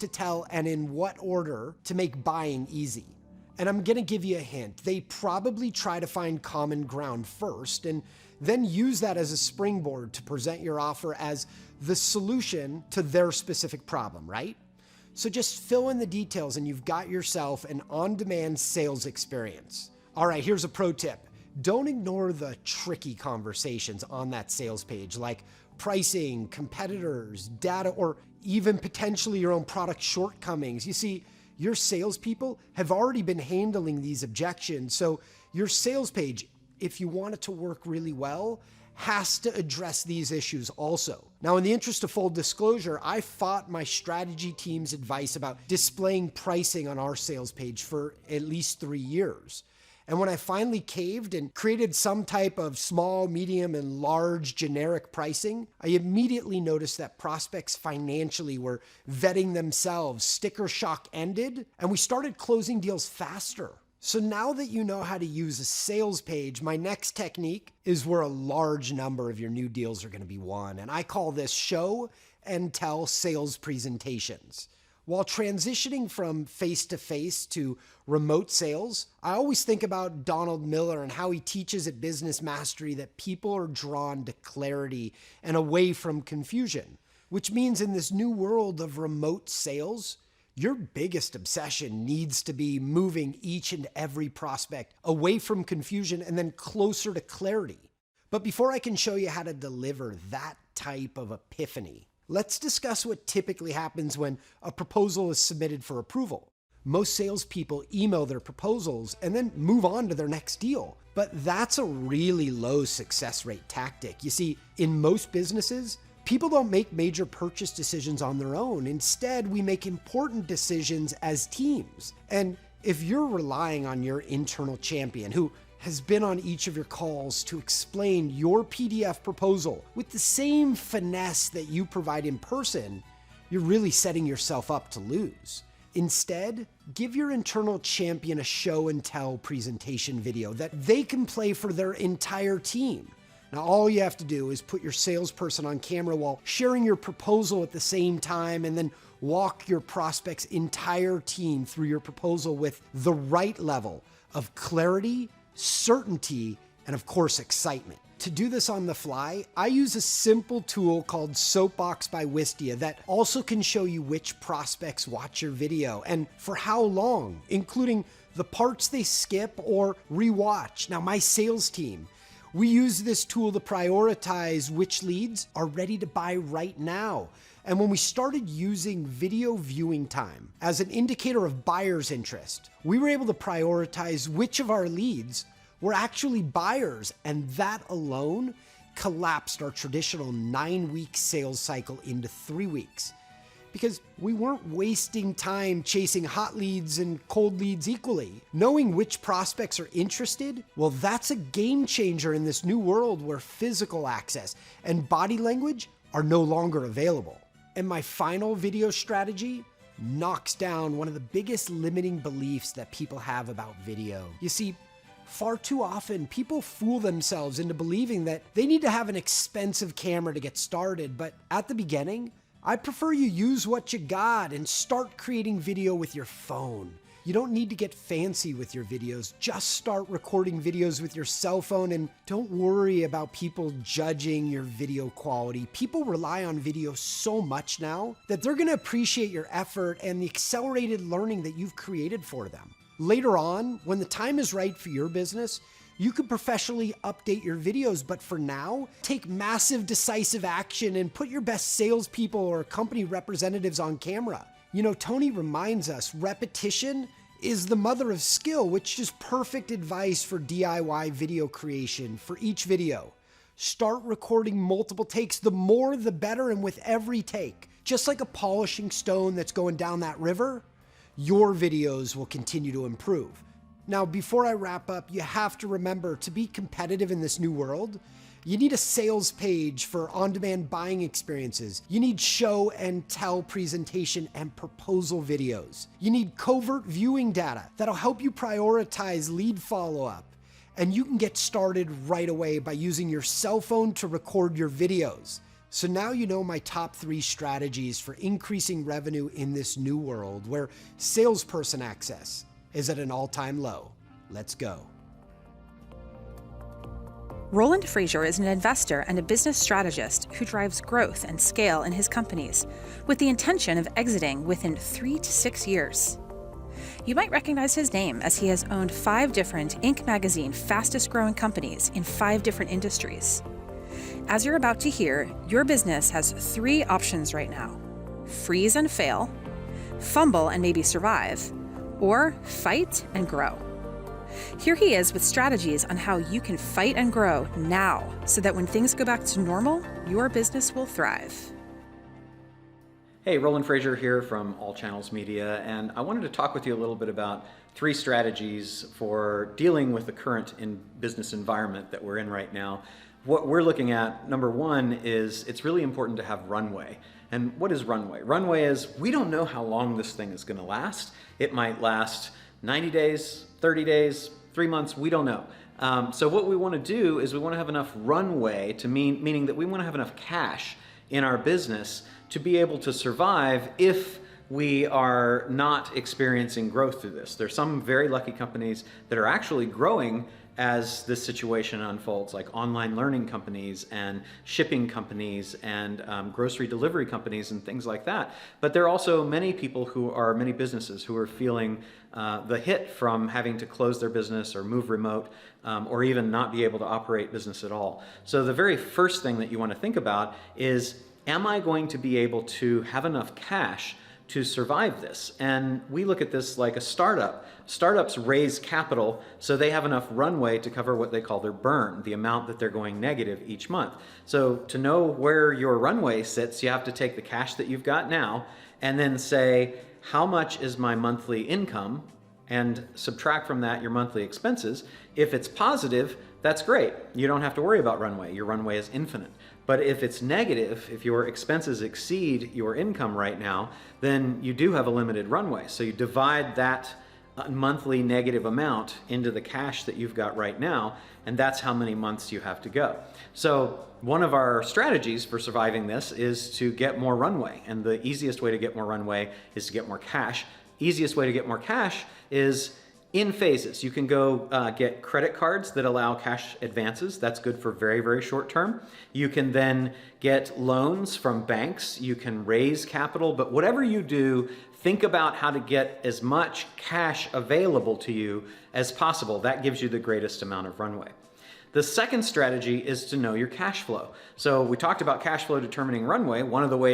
to tell and in what order to make buying easy. And I'm gonna give you a hint. They probably try to find common ground first and then use that as a springboard to present your offer as the solution to their specific problem, right? So just fill in the details and you've got yourself an on-demand sales experience. All right, here's a pro tip. Don't ignore the tricky conversations on that sales page, like pricing, competitors, data, or even potentially your own product shortcomings. You see, your salespeople have already been handling these objections, so your sales page, if you want it to work really well, has to address these issues also. Now, in the interest of full disclosure, I fought my strategy team's advice about displaying pricing on our sales page for at least 3 years. And when I finally caved and created some type of small, medium, and large generic pricing, I immediately noticed that prospects financially were vetting themselves, sticker shock ended, and we started closing deals faster. So now that you know how to use a sales page, my next technique is where a large number of your new deals are going to be won. And I call this show and tell sales presentations. While transitioning from face-to-face to remote sales, I always think about Donald Miller and how he teaches at Business Mastery that people are drawn to clarity and away from confusion, which means in this new world of remote sales, your biggest obsession needs to be moving each and every prospect away from confusion and then closer to clarity. But before I can show you how to deliver that type of epiphany, let's discuss what typically happens when a proposal is submitted for approval. Most salespeople email their proposals and then move on to their next deal. But that's a really low success rate tactic. You see, in most businesses, people don't make major purchase decisions on their own. Instead, we make important decisions as teams. And if you're relying on your internal champion who has been on each of your calls to explain your PDF proposal with the same finesse that you provide in person, you're really setting yourself up to lose. Instead, give your internal champion a show and tell presentation video that they can play for their entire team. Now, all you have to do is put your salesperson on camera while sharing your proposal at the same time and then walk your prospect's entire team through your proposal with the right level of clarity, certainty, and of course, excitement. To do this on the fly, I use a simple tool called Soapbox by Wistia that also can show you which prospects watch your video and for how long, including the parts they skip or rewatch. Now, my sales team, we use this tool to prioritize which leads are ready to buy right now. And when we started using video viewing time as an indicator of buyer's interest, we were able to prioritize which of our leads were actually buyers, and that alone collapsed our traditional 9-week sales cycle into 3 weeks. Because we weren't wasting time chasing hot leads and cold leads equally. Knowing which prospects are interested, well, that's a game changer in this new world where physical access and body language are no longer available. And my final video strategy knocks down one of the biggest limiting beliefs that people have about video. You see, far too often, people fool themselves into believing that they need to have an expensive camera to get started, but at the beginning, I prefer you use what you got and start creating video with your phone. You don't need to get fancy with your videos. Just start recording videos with your cell phone and don't worry about people judging your video quality. People rely on video so much now that they're gonna appreciate your effort and the accelerated learning that you've created for them. Later on, when the time is right for your business, you can professionally update your videos, but for now, take massive decisive action and put your best salespeople or company representatives on camera. You know, Tony reminds us repetition is the mother of skill, which is perfect advice for DIY video creation. For each video, start recording multiple takes. The more, the better, and with every take, just like a polishing stone that's going down that river, your videos will continue to improve. Now, before I wrap up, you have to remember to be competitive in this new world, you need a sales page for on-demand buying experiences. You need show and tell presentation and proposal videos. You need covert viewing data that'll help you prioritize lead follow-up. And you can get started right away by using your cell phone to record your videos. So now you know my top 3 strategies for increasing revenue in this new world where salesperson access is at an all-time low. Let's go. Roland Frazier is an investor and a business strategist who drives growth and scale in his companies with the intention of exiting within 3 to 6 years. You might recognize his name as he has owned 5 different Inc. magazine fastest growing companies in 5 different industries. As you're about to hear, your business has 3 options right now: freeze and fail, fumble and maybe survive, or fight and grow. Here he is with strategies on how you can fight and grow now so that when things go back to normal, your business will thrive. Hey, Roland Frazier here from All Channels Media, and I wanted to talk with you a little bit about 3 strategies for dealing with the current business environment that we're in right now. What we're looking at, number 1, is it's really important to have runway. And what is runway? Runway is we don't know how long this thing is going to last. It might last 90 days, 30 days, 3 months, we don't know. So what we want to do is we want to have enough runway, meaning that we want to have enough cash in our business to be able to survive if we are not experiencing growth through this. There's some very lucky companies that are actually growing as this situation unfolds, like online learning companies and shipping companies and grocery delivery companies and things like that. But there are also many businesses who are feeling the hit from having to close their business or move remote or even not be able to operate business at all. So the very first thing that you want to think about is, am I going to be able to have enough cash to survive this? And we look at this like a startup. Startups raise capital so they have enough runway to cover what they call their burn, the amount that they're going negative each month. So to know where your runway sits, you have to take the cash that you've got now and then say, how much is my monthly income? And subtract from that your monthly expenses. If it's positive, that's great. You don't have to worry about runway. Your runway is infinite. But if it's negative, if your expenses exceed your income right now, then you do have a limited runway. So you divide that monthly negative amount into the cash that you've got right now, and that's how many months you have to go. So one of our strategies for surviving this is to get more runway. And the easiest way to get more runway is to get more cash. Easiest way to get more cash is in phases. You can go get credit cards that allow cash advances. That's good for very, very short term. You can then get loans from banks. You can raise capital, but whatever you do, think about how to get as much cash available to you as possible. That gives you the greatest amount of runway. The second strategy is to know your cash flow. So we talked about cash flow determining runway. One of the ways